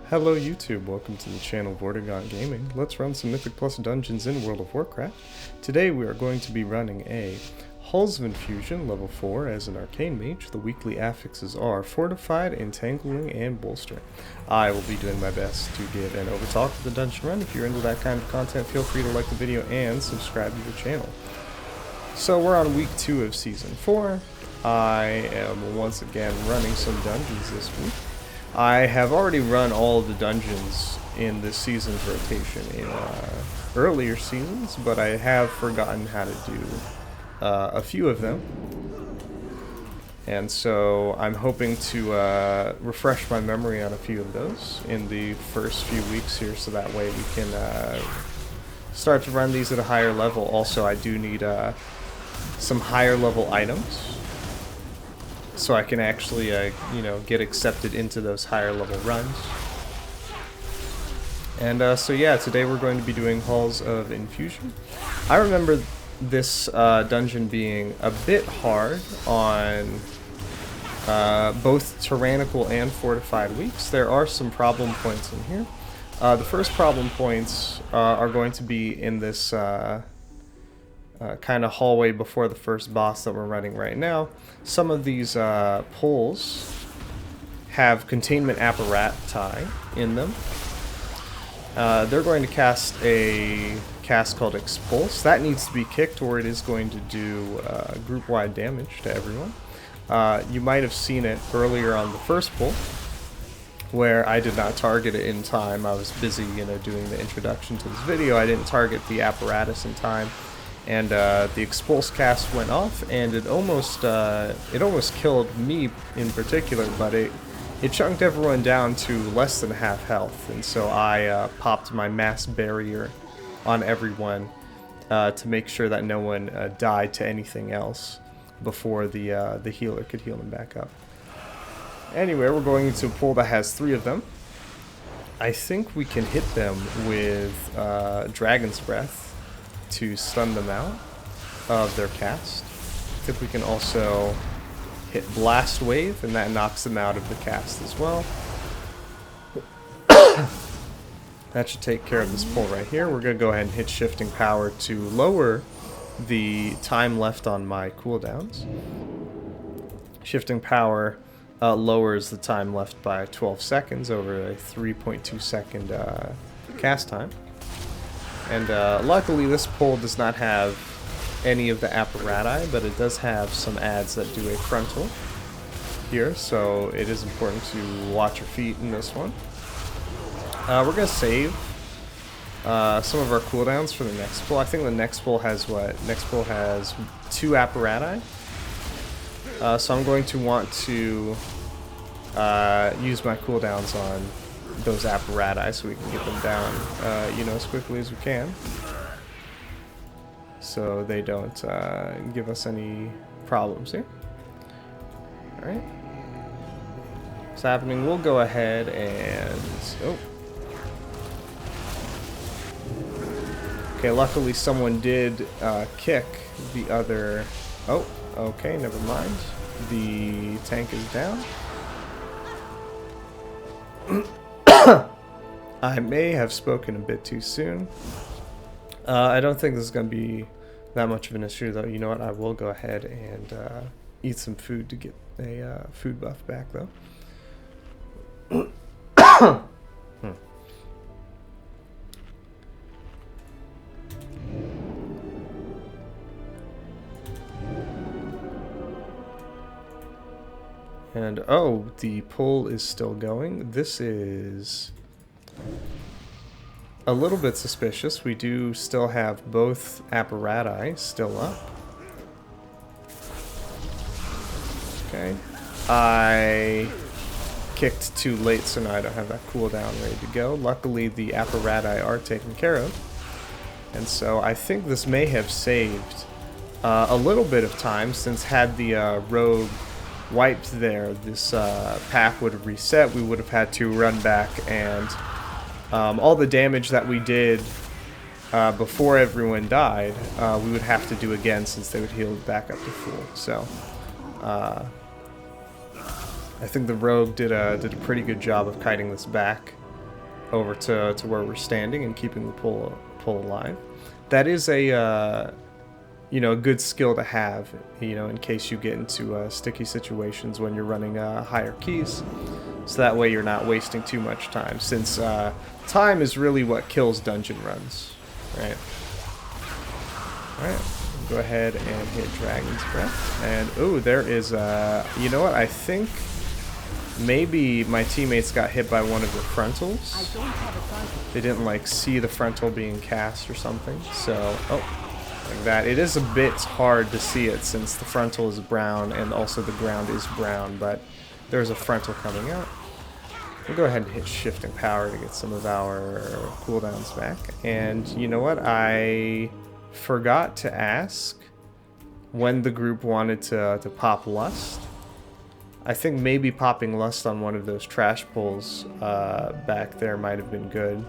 Hello YouTube, welcome to the channel Vortigaunt Gaming. Let's run some Mythic Plus dungeons in World of Warcraft. Today we are going to be running a Halls of Infusion, level 4, as an Arcane Mage. The weekly affixes are Fortified, Entangling, and Bolstering. I will be doing my best to give an overtalk of the dungeon run. If you're into that kind of content, feel free to like the video and subscribe to the channel. So we're on week 2 of Season 4. I am once again running some dungeons this week. I have already run all of the dungeons in this season's rotation in earlier seasons, but I have forgotten how to do a few of them. And so I'm hoping to refresh my memory on a few of those in the first few weeks here, so that way we can start to run these at a higher level. Also, I do need some higher level items, so I can actually, get accepted into those higher level runs. And so yeah, today we're going to be doing Halls of Infusion. I remember this dungeon being a bit hard on both Tyrannical and Fortified weeks. There are some problem points in here. The first problem points are going to be in this kind of hallway before the first boss that we're running right now. Some of these poles have containment apparati in them. They're going to cast a cast called Expulse. That needs to be kicked, or it is going to do group-wide damage to everyone. You might have seen it earlier on the first pole, where I did not target it in time. I was busy, doing the introduction to this video. I didn't target the apparatus in time. And the Expulse cast went off, and it almost killed me in particular, but it chunked everyone down to less than half health, and so I popped my mass barrier on everyone to make sure that no one died to anything else before the healer could heal them back up. Anyway, we're going into a pool that has 3 of them. I think we can hit them with Dragon's Breath to stun them out of their cast. I think we can also hit Blast Wave, and that knocks them out of the cast as well. That should take care of this pull right here. We're going to go ahead and hit Shifting Power to lower the time left on my cooldowns. Shifting Power lowers the time left by 12 seconds over a 3.2 second cast time. And luckily this pull does not have any of the apparati, but it does have some adds that do a frontal here, so it is important to watch your feet in this one. We're going to save some of our cooldowns for the next pull. I think the next pull has what? Next pull has 2 apparati. So I'm going to want to use my cooldowns on those apparati so we can get them down, as quickly as we can, so they don't give us any problems here. All right, what's happening? We'll go ahead and okay. Luckily, someone did kick the other. Oh, okay. Never mind. The tank is down. I may have spoken a bit too soon. I don't think this is going to be that much of an issue, though. You know what? I will go ahead and eat some food to get a food buff back, though. And, oh, the pull is still going. This is a little bit suspicious. We do still have both apparati still up. Okay. I kicked too late, so now I don't have that cooldown ready to go. Luckily, the apparati are taken care of. And so I think this may have saved a little bit of time, since had the rogue wiped there, this pack would have reset. We would have had to run back, and all the damage that we did before everyone died, we would have to do again, since they would heal back up to full. So I think the rogue did a pretty good job of kiting this back. over to where we're standing and keeping the pull alive. That is a you know, a good skill to have, you know, in case you get into sticky situations when you're running higher keys. So that way you're not wasting too much time, since time is really what kills dungeon runs, right? Alright, go ahead and hit Dragon's Breath. And, ooh, there is, you know what, I think maybe my teammates got hit by one of the frontals. They didn't, like, see the frontal being cast or something, so, oh. Like that. It is a bit hard to see it since the frontal is brown and also the ground is brown, but there's a frontal coming out. We'll go ahead and hit Shift and Power to get some of our cooldowns back. And you know what? I forgot to ask when the group wanted to pop Lust. I think maybe popping Lust on one of those trash pulls back there might have been good.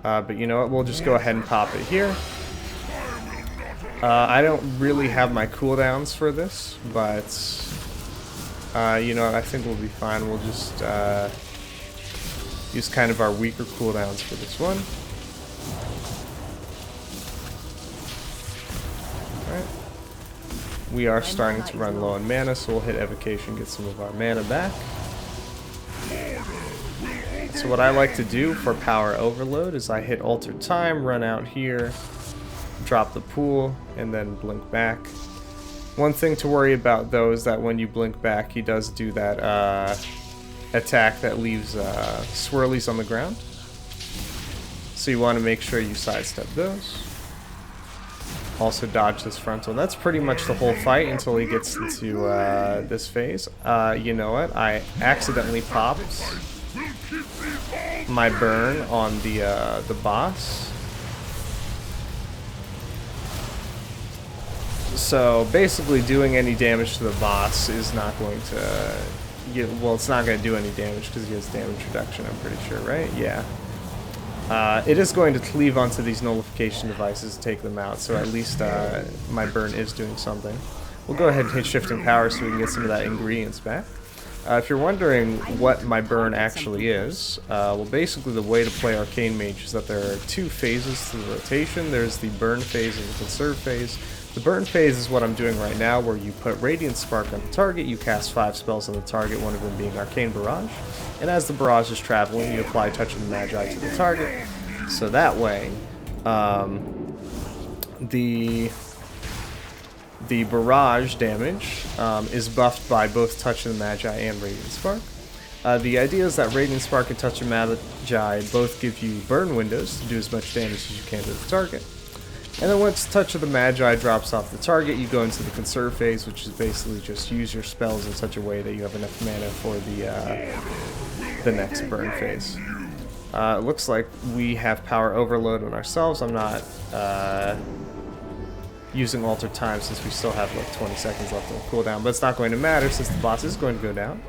But you know what? We'll just go ahead and pop it here. I don't really have my cooldowns for this, but you know what, I think we'll be fine. We'll just use kind of our weaker cooldowns for this one. Alright. We are starting to run low on mana, so we'll hit Evocation, get some of our mana back. So what I like to do for Power Overload is I hit Alter Time, run out here, drop the pool, and then blink back. One thing to worry about though is that when you blink back, he does do that attack that leaves swirlies on the ground. So you want to make sure you sidestep those. Also dodge this frontal. And that's pretty much the whole fight until he gets into this phase. You know what? I accidentally popped my burn on the boss. So basically doing any damage to the boss is not going to well, it's not going to do any damage because he has damage reduction, I'm pretty sure, right? Yeah. It is going to cleave onto these nullification devices and take them out, so at least my burn is doing something. We'll go ahead and hit Shift and Power so we can get some of that ingredients back. If you're wondering what my burn actually is, well, basically the way to play Arcane Mage is that there are two phases to the rotation. There's the burn phase and the conserve phase. The burn phase is what I'm doing right now, where you put Radiant Spark on the target, you cast 5 spells on the target, one of them being Arcane Barrage, and as the barrage is traveling, you apply Touch of the Magi to the target, so that way, the barrage damage is buffed by both Touch of the Magi and Radiant Spark. The idea is that Radiant Spark and Touch of the Magi both give you burn windows to do as much damage as you can to the target. And then once Touch of the Magi drops off the target, you go into the conserve phase, which is basically just use your spells in such a way that you have enough mana for the next burn phase. It looks like we have Power Overload on ourselves. I'm not using Alter Time since we still have like 20 seconds left on cooldown, but it's not going to matter since the boss is going to go down.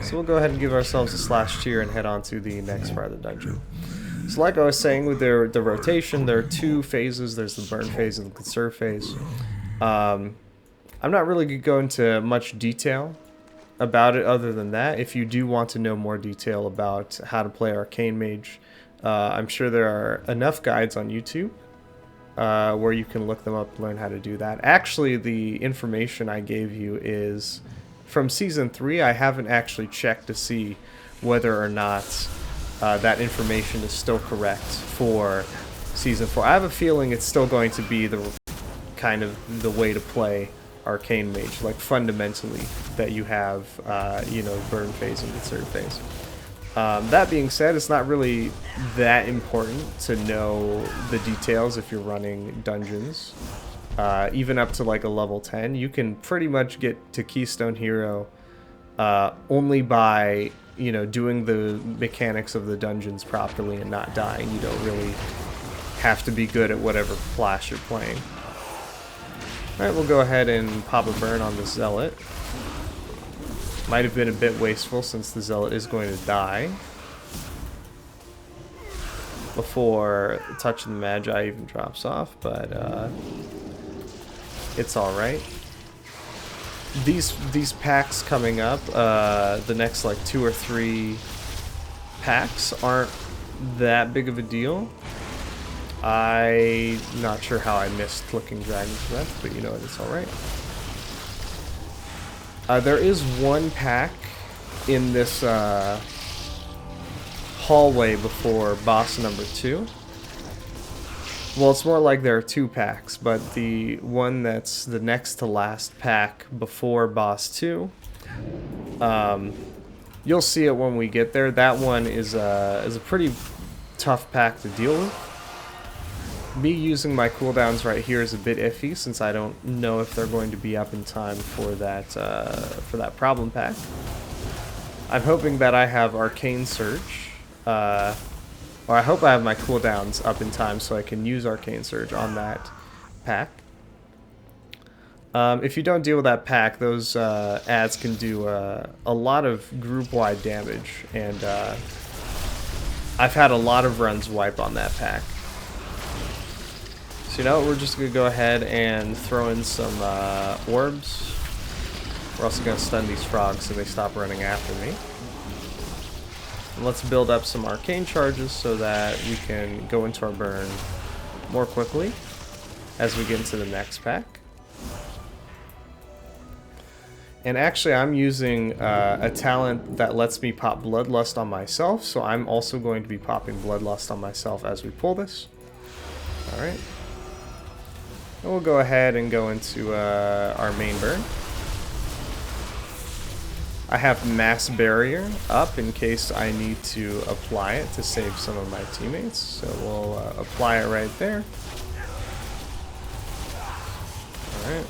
So we'll go ahead and give ourselves a slash tier and head on to the next part of the dungeon. So like I was saying with the rotation, there are two phases. There's the burn phase and the conserve phase. I'm not really going to go into much detail about it other than that. If you do want to know more detail about how to play Arcane Mage, I'm sure there are enough guides on YouTube where you can look them up and learn how to do that. Actually, the information I gave you is from Season 3. I haven't actually checked to see whether or not that information is still correct for Season 4. I have a feeling it's still going to be the kind of the way to play Arcane Mage, like fundamentally, that you have, you know, burn phase and conserve phase. That being said, it's not really that important to know the details if you're running dungeons. Even up to like a level 10, you can pretty much get to Keystone Hero only by, you know, doing the mechanics of the dungeons properly and not dying. You don't really have to be good at whatever class you're playing. Alright, we'll go ahead and pop a burn on the Zealot. Might have been a bit wasteful since the Zealot is going to die before Touch of the Magi even drops off, but it's alright. These packs coming up, the next like 2 or 3 packs aren't that big of a deal. I'm not sure how I missed clicking Dragon's Breath, but you know what, it's alright. There is one pack in this hallway before boss number 2. Well, it's more like there are 2 packs, but the one that's the next to last pack before boss 2, you'll see it when we get there. That one is a pretty tough pack to deal with. Me using my cooldowns right here is a bit iffy, since I don't know if they're going to be up in time for that problem pack. I'm hoping that I have Arcane Surge, or I hope I have my cooldowns up in time so I can use Arcane Surge on that pack. If you don't deal with that pack, those ads can do a lot of group-wide damage, and I've had a lot of runs wipe on that pack. So you know what, we're just going to go ahead and throw in some orbs. We're also going to stun these frogs so they stop running after me. And let's build up some arcane charges so that we can go into our burn more quickly as we get into the next pack. And actually I'm using a talent that lets me pop Bloodlust on myself, so I'm also going to be popping Bloodlust on myself as we pull this. Alright. And we'll go ahead and go into our main burn. I have Mass Barrier up in case I need to apply it to save some of my teammates. So we'll apply it right there. Alright.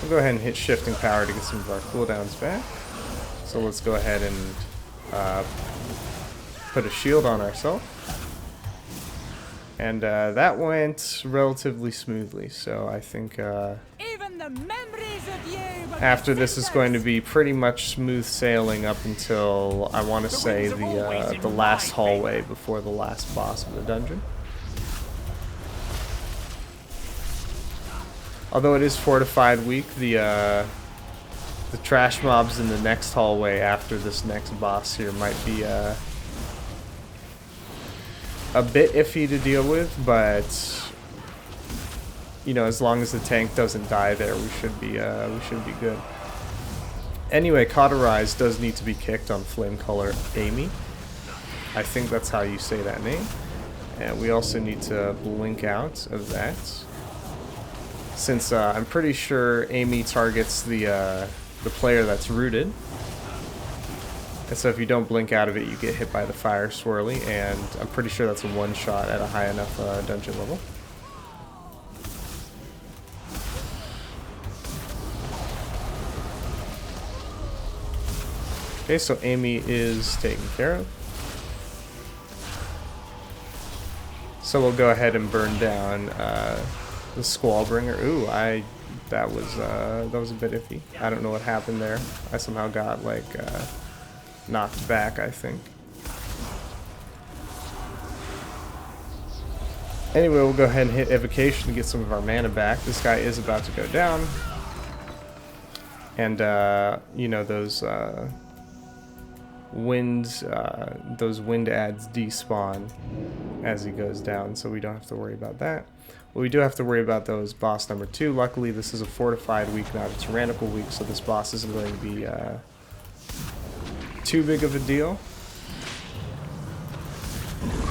We'll go ahead and hit Shifting Power to get some of our cooldowns back. So let's go ahead and put a shield on ourselves. And that went relatively smoothly, so I think after this is going to be pretty much smooth sailing up until, I want to say, the last hallway before the last boss of the dungeon. Although it is Fortified week, the trash mobs in the next hallway after this next boss here might be a bit iffy to deal with, but you know, as long as the tank doesn't die there, we should be good. Anyway, Cauterize does need to be kicked on Flame Color Amy. I think that's how you say that name. And we also need to blink out of that, since I'm pretty sure Amy targets the player that's rooted. And so if you don't blink out of it, you get hit by the fire swirly, and I'm pretty sure that's a one-shot at a high enough dungeon level. Okay, so Amy is taken care of. So we'll go ahead and burn down the Squallbringer. Ooh, that was a bit iffy. I don't know what happened there. I somehow got like knocked back, I think. Anyway, we'll go ahead and hit Evocation to get some of our mana back. This guy is about to go down. And you know, those wind ads despawn as he goes down, so we don't have to worry about that. What we do have to worry about, though, is boss number 2. Luckily, this is a Fortified week, not a Tyrannical week, so this boss isn't going to be too big of a deal.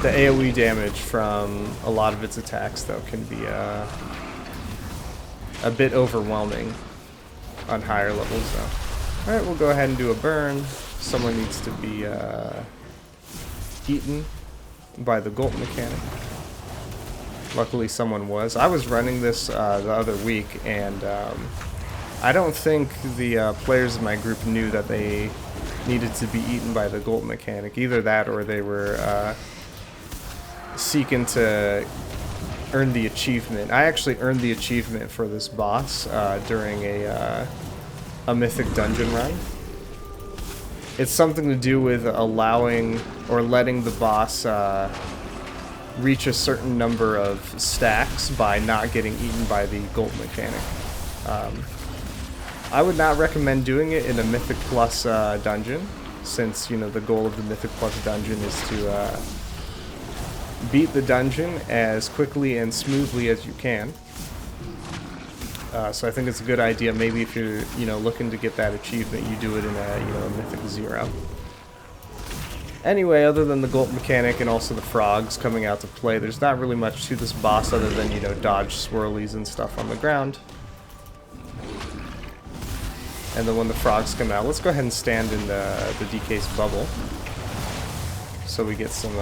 The AoE damage from a lot of its attacks, though, can be a bit overwhelming on higher levels, though. Alright, we'll go ahead and do a burn. Someone needs to be eaten by the Gulp mechanic. Luckily, someone was. I was running this the other week, and I don't think the players in my group knew that they needed to be eaten by the Gulp mechanic. Either that, or they were seeking to earn the achievement. I actually earned the achievement for this boss during a mythic dungeon run. It's something to do with allowing or letting the boss reach a certain number of stacks by not getting eaten by the Gulp mechanic. I would not recommend doing it in a Mythic Plus dungeon, since, you know, the goal of the Mythic Plus dungeon is to beat the dungeon as quickly and smoothly as you can. So I think it's a good idea, maybe if you're, you know, looking to get that achievement, you do it in a, you know, a Mythic 0. Anyway, other than the gulp mechanic and also the frogs coming out to play, there's not really much to this boss other than, you know, dodge swirlies and stuff on the ground. And then when the frogs come out, let's go ahead and stand in the DK's bubble, so we get some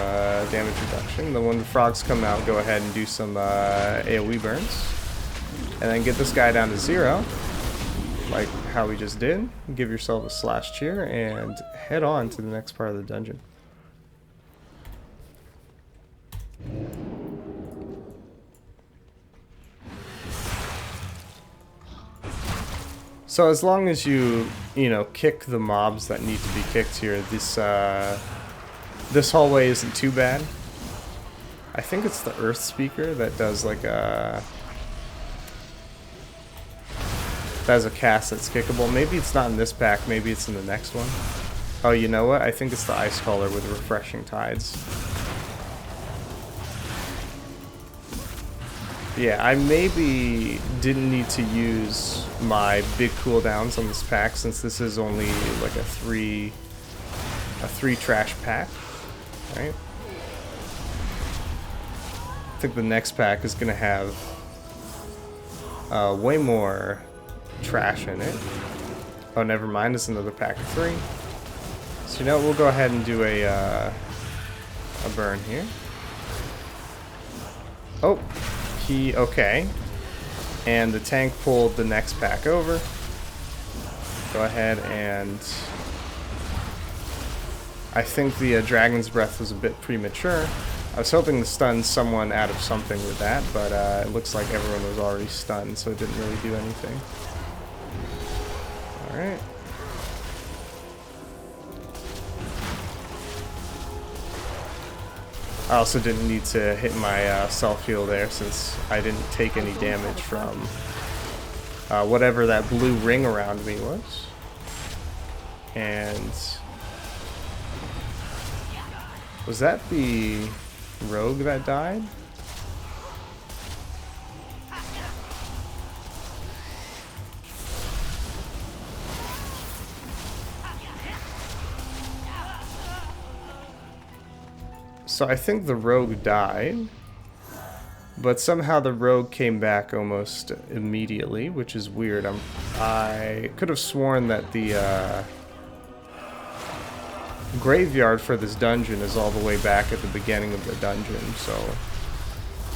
damage reduction. Then when the frogs come out, go ahead and do some AoE burns. And then get this guy down to 0, like how we just did. Give yourself a slash cheer and head on to the next part of the dungeon. So as long as you know, kick the mobs that need to be kicked here, this hallway isn't too bad. I think it's the Earth Speaker that does like a... That is a cast that's kickable. Maybe it's not in this pack, maybe it's in the next one. Oh, you know what? I think it's the Ice Caller with Refreshing Tides. Yeah, I maybe didn't need to use my big cooldowns on this pack, since this is only like a three trash pack, right? I think the next pack is gonna have way more trash in it. Oh, never mind, it's another pack of 3. So you know what, we'll go ahead and do a burn here. Oh, okay. And the tank pulled the next pack over. Go ahead and... I think the Dragon's Breath was a bit premature. I was hoping to stun someone out of something with that, but it looks like everyone was already stunned, so it didn't really do anything. Alright. I also didn't need to hit my self-heal there, since I didn't take any damage from whatever that blue ring around me was. And... was that the rogue that died? So I think the rogue died, but somehow the rogue came back almost immediately, which is weird. I could have sworn that the graveyard for this dungeon is all the way back at the beginning of the dungeon, so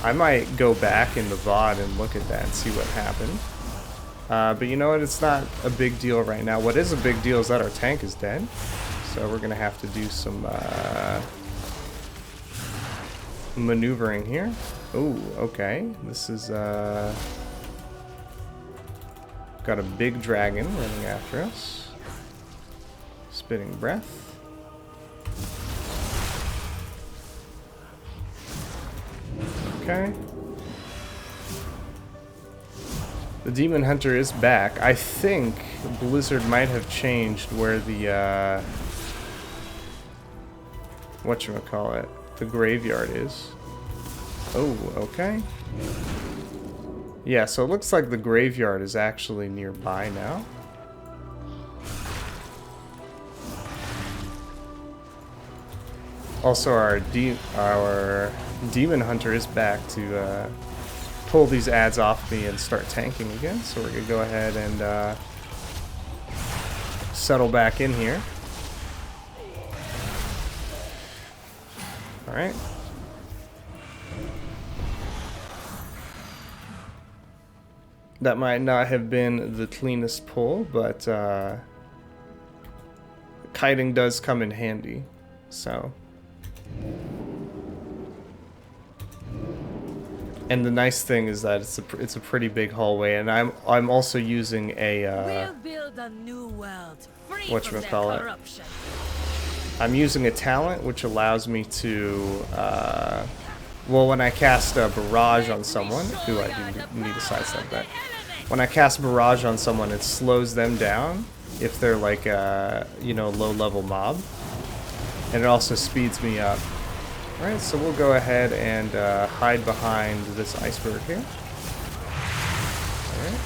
I might go back in the VOD and look at that and see what happened. But you know what, it's not a big deal right now. What is a big deal is that our tank is dead, so we're gonna have to do some maneuvering here. Oh, okay. This is got a big dragon running after us. Spitting breath. Okay. The Demon Hunter is back. I think Blizzard might have changed where the whatchamacallit, the graveyard is. Oh, okay. Yeah, so it looks like the graveyard is actually nearby now. Also, our Demon Hunter is back to pull these ads off me and start tanking again. So we're going to go ahead and settle back in here. Alright. That might not have been the cleanest pull, but kiting does come in handy. So... and the nice thing is that it's a pretty big hallway, and I'm also using a whatchamacallit. I'm using a talent which allows me to well, when I cast a barrage on someone, ooh, I do need to sidestep that. when I cast Barrage on someone, it slows them down if they're like a, you know, low-level mob. And it also speeds me up. Alright, so we'll go ahead and hide behind this iceberg here. Alright.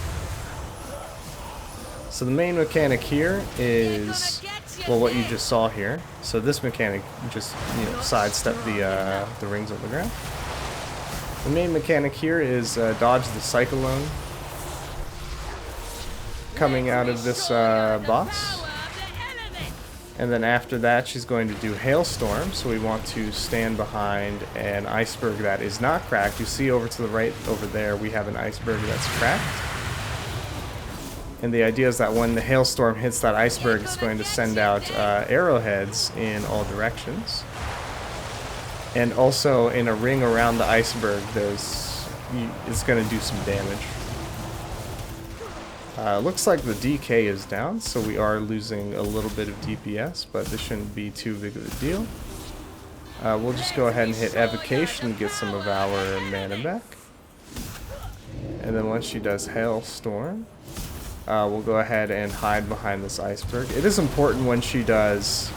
So the main mechanic here is, well, what you just saw here. So this mechanic just, you know, sidestep the rings on the ground. The main mechanic here is dodge the Cyclone coming out of this boss. And then after that, she's going to do Hailstorm, so we want to stand behind an iceberg that is not cracked. You see over to the right over there, we have an iceberg that's cracked. And the idea is that when the Hailstorm hits that iceberg, it's going to send out arrowheads in all directions. And also in a ring around the iceberg, it's going to do some damage. Looks like the DK is down, so we are losing a little bit of DPS, but this shouldn't be too big of a deal. We'll just go ahead and hit Evocation to get some of our mana back. And then once she does Hailstorm, we'll go ahead and hide behind this iceberg. It is important when she does,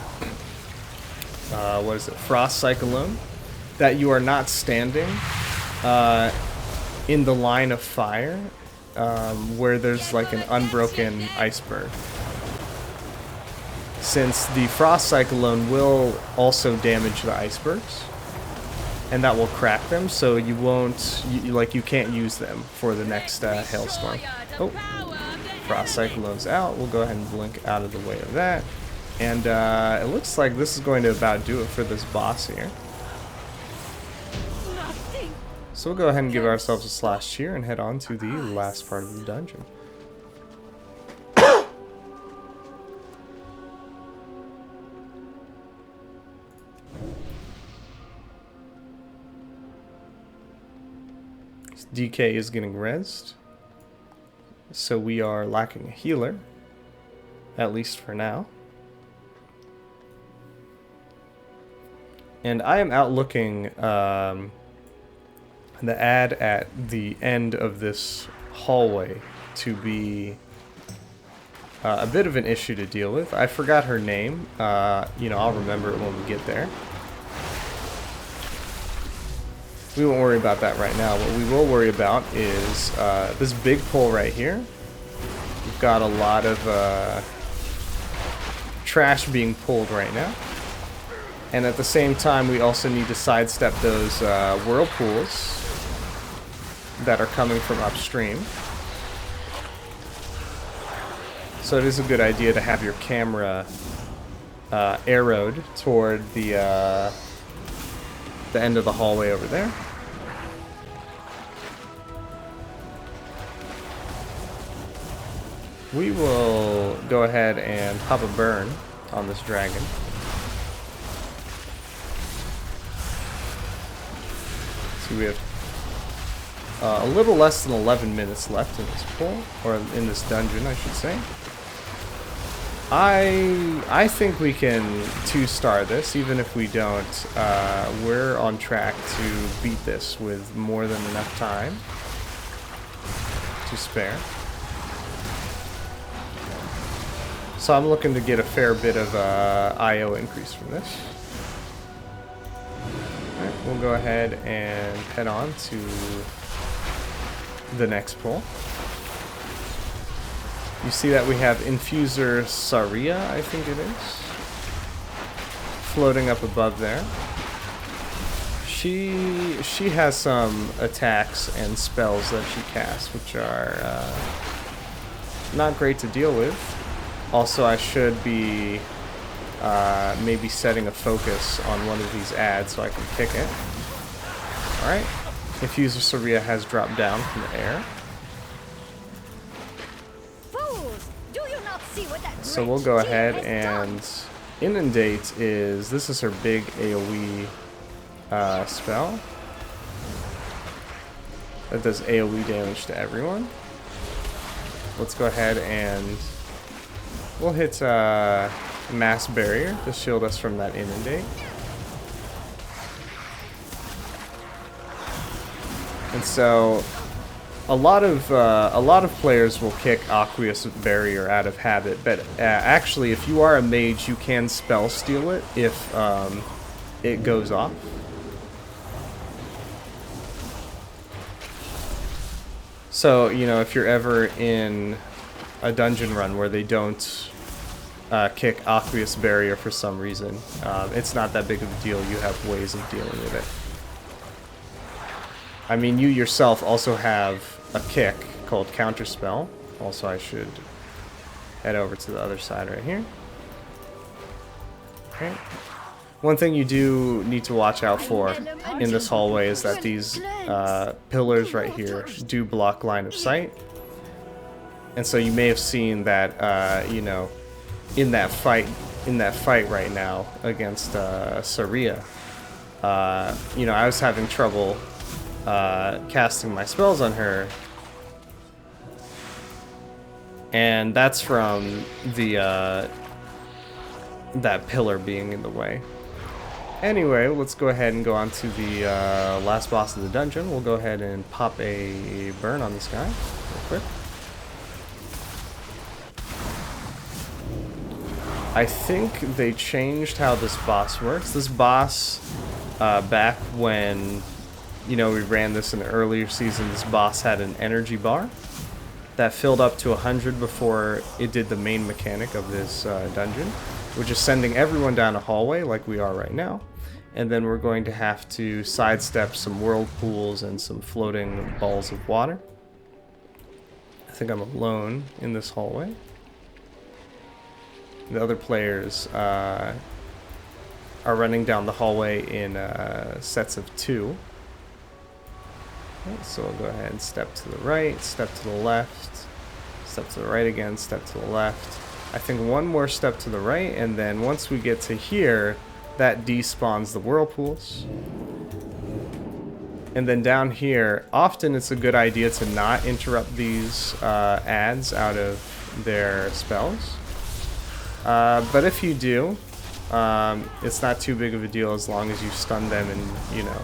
Frost Cyclone, that you are not standing in the line of fire. Where there's like an unbroken iceberg. Since the Frost Cyclone will also damage the icebergs, and that will crack them, so you won't, you can't use them for the next Hailstorm. Oh, Frost Cyclone's out. We'll go ahead and blink out of the way of that. And it looks like this is going to about do it for this boss here. So we'll go ahead and give ourselves a slash cheer and head on to the last part of the dungeon. DK is getting rezzed, so we are lacking a healer, at least for now. And I am out looking the ad at the end of this hallway to be a bit of an issue to deal with. I forgot her name. You know, I'll remember it when we get there. We won't worry about that right now. What we will worry about is this big pole right here. We've got a lot of trash being pulled right now. And at the same time, we also need to sidestep those whirlpools that are coming from upstream. So it is a good idea to have your camera arrowed toward the end of the hallway over there. We will go ahead and pop a burn on this dragon. So we have a little less than 11 minutes left in this pool, or in this dungeon, I should say. I think we can 2-star this, even if we don't. We're on track to beat this with more than enough time to spare. So I'm looking to get a fair bit of IO increase from this. Alright, we'll go ahead and head on to the next pull. You see that we have Infuser Saria, I think it is, floating up above there. She has some attacks and spells that she casts, which are not great to deal with. Also, I should be maybe setting a focus on one of these ads so I can pick it. Alright, Infuser Saria has dropped down from the air. So we'll go ahead and Inundate this is her big AoE spell. That does AoE damage to everyone. Let's go ahead and we'll hit Mass Barrier to shield us from that Inundate. And so A lot of players will kick Aqueous Barrier out of habit, but actually, if you are a mage, you can spell steal it if it goes off. So, you know, if you're ever in a dungeon run where they don't kick Aqueous Barrier for some reason, it's not that big of a deal. You have ways of dealing with it. I mean, you yourself also have a kick called Counterspell. Also, I should head over to the other side right here. Okay. One thing you do need to watch out for in this hallway is that these pillars right here do block line of sight. And so you may have seen that, you know, in that fight right now against Saria, you know, I was having trouble casting my spells on her, and that's from the that pillar being in the way. Anyway, let's go ahead and go on to the last boss of the dungeon. We'll go ahead and pop a burn on this guy real quick. I think they changed how this boss works. This boss, back when, you know, we ran this in the earlier season, this boss had an energy bar that filled up to 100 before it did the main mechanic of this dungeon, which is sending everyone down a hallway like we are right now. And then we're going to have to sidestep some whirlpools and some floating balls of water. I think I'm alone in this hallway. The other players are running down the hallway in sets of 2. Okay, so we'll go ahead and step to the right, step to the left, step to the right again, step to the left. I think one more step to the right, and then once we get to here, that despawns the whirlpools. And then down here, often it's a good idea to not interrupt these ads out of their spells. But if you do, it's not too big of a deal as long as you stun them and, you know,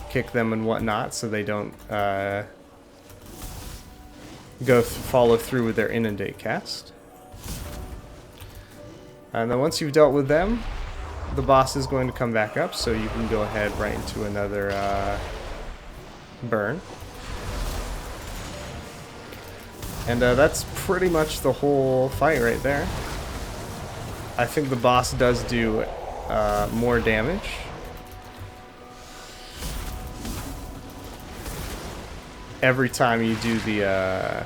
kick them and whatnot so they don't follow through with their inundate cast. And then once you've dealt with them, the boss is going to come back up, so you can go ahead right into another burn. And that's pretty much the whole fight right there. I think the boss does do more damage. Every time you do the,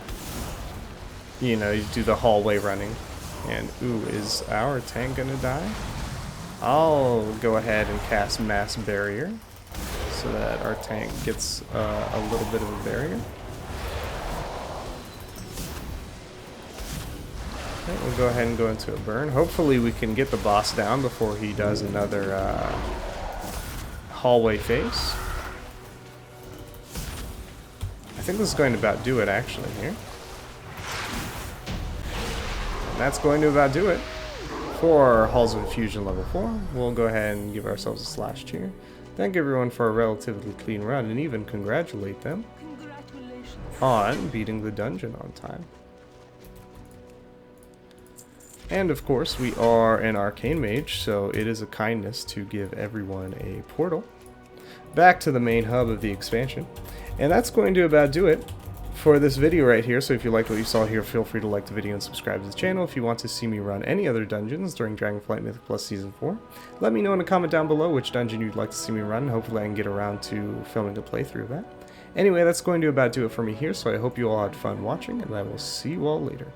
you know, you do the hallway running. And, ooh, is our tank gonna die? I'll go ahead and cast Mass Barrier so that our tank gets a little bit of a barrier. Okay, we'll go ahead and go into a burn. Hopefully we can get the boss down before he does another hallway phase. I think this is going to about do it actually here. And that's going to about do it for Halls of Infusion level 4. We'll go ahead and give ourselves a slash cheer. Thank everyone for a relatively clean run and even congratulate them on beating the dungeon on time. And of course, we are an Arcane Mage, so it is a kindness to give everyone a portal back to the main hub of the expansion. And that's going to about do it for this video right here. So if you liked what you saw here, feel free to like the video and subscribe to the channel. If you want to see me run any other dungeons during Dragonflight Mythic Plus Season 4, let me know in a comment down below which dungeon you'd like to see me run, and hopefully I can get around to filming a playthrough of that. Anyway, that's going to about do it for me here, so I hope you all had fun watching, and I will see you all later.